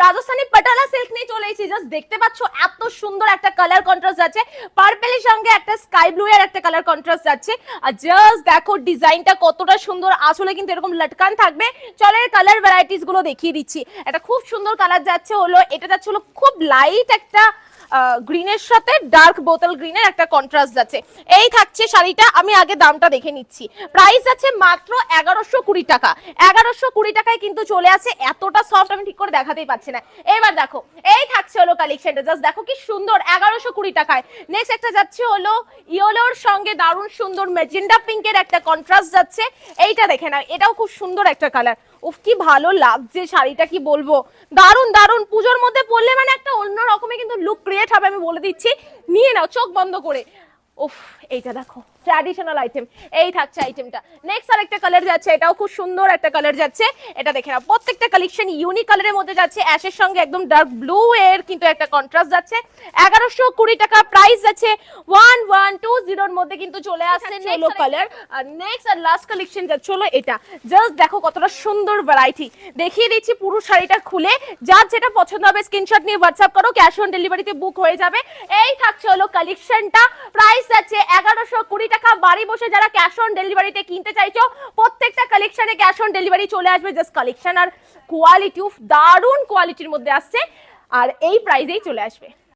Rajasthani পাটালা silk নিয়ে চলে এসেছি। জাস্ট দেখতে পাচ্ছ এত সুন্দর একটা কালার কন্ট্রাস্ট যাচ্ছে, পার্পলের সঙ্গে একটা স্কাই ব্লু এর একটা কালার কন্ট্রাস্ট যাচ্ছে। আর জাস্ট দেখো ডিজাইনটা কতটা সুন্দর, আসলে কিন্তু এরকম লটকান থাকবে। চলো এর কালার ভ্যারাইটিস গুলো দেখিয়ে দিচ্ছি। এটা খুব সুন্দর কালার যাচ্ছে হলো, এটা যাচ্ছে হলো খুব লাইট একটা গ্রিনের সাথে ডার্ক বোতল গ্রিনের একটা কন্ট্রাস্ট যাচ্ছে। এই থাকছে শাড়িটা, আমি আগে দামটা দেখে নিচ্ছি। প্রাইস আছে মাত্র 1120 টাকা। 1120 টাকায় কিন্তু চলে আসে। এতটা সফট আমি ঠিক করে দেখাতেই পাচ্ছি না। এবার দেখো এই থাকছে হলো কালেকশনটা, জাস্ট দেখো কি সুন্দর 1120 টাকায়। নেক্সট একটা যাচ্ছে হলো ইয়েলোর সঙ্গে দারুণ সুন্দর ম্যাজেন্ডা পিঙ্কের একটা কন্ট্রাস্ট যাচ্ছে। এইটা দেখে না, এটাও খুব সুন্দর একটা কালার। উফ কি ভালো লাগছে শাড়িটা, কি বলবো, দারুণ দারুণ। পুজোর মধ্যে পরলে মানে একটা অন্য রকমের কিন্তু লুক ক্রিয়েট হবে, আমি বলে দিচ্ছি। নিয়ে নাও চোখ বন্ধ করে। উফ এইটা দেখো ট্র্যাডিশনাল আইটেম। এই থাকছে আইটেমটা। নেক্সট আরেকটা কালার যাচ্ছে, এটাও খুব সুন্দর একটা কালার যাচ্ছে। এটা দেখে নাও, প্রত্যেকটা কালেকশন ইউনিক কালারের মধ্যে যাচ্ছে। অ্যাশের সঙ্গে একদম ডার্ক ব্লু এর কিন্তু একটা কন্ট্রাস্ট যাচ্ছে। 1120 টাকা প্রাইস যাচ্ছে। 1120 এর মধ্যে কিন্তু চলে আসছে ইয়েলো কালার। আর নেক্সট আর লাস্ট কালেকশন যাচ্ছে হলো এটা। জাস্ট দেখো কতটা সুন্দর ভ্যারাইটি। দেখিয়ে দিচ্ছি পুরো শাড়িটা খুলে। যার যেটা পছন্দ হবে স্ক্রিনশট নিয়ে হোয়াটসঅ্যাপ করো, ক্যাশ অন ডেলিভারিতে বুক হয়ে যাবে। এই থাকছে হলো কালেকশনটা। প্রাইস আছে 1120 টাকা। বাড়ি বসে যারা ক্যাশ অন ডেলিভারিতে কিনতে চাইছো, প্রত্যেকটা কালেকশনে ক্যাশ অন ডেলিভারি চলে আসবে। জাস্ট কালেকশন আর কোয়ালিটি, দারুণ কোয়ালিটির মধ্যে আসছে, আর এই প্রাইসেই চলে আসবে।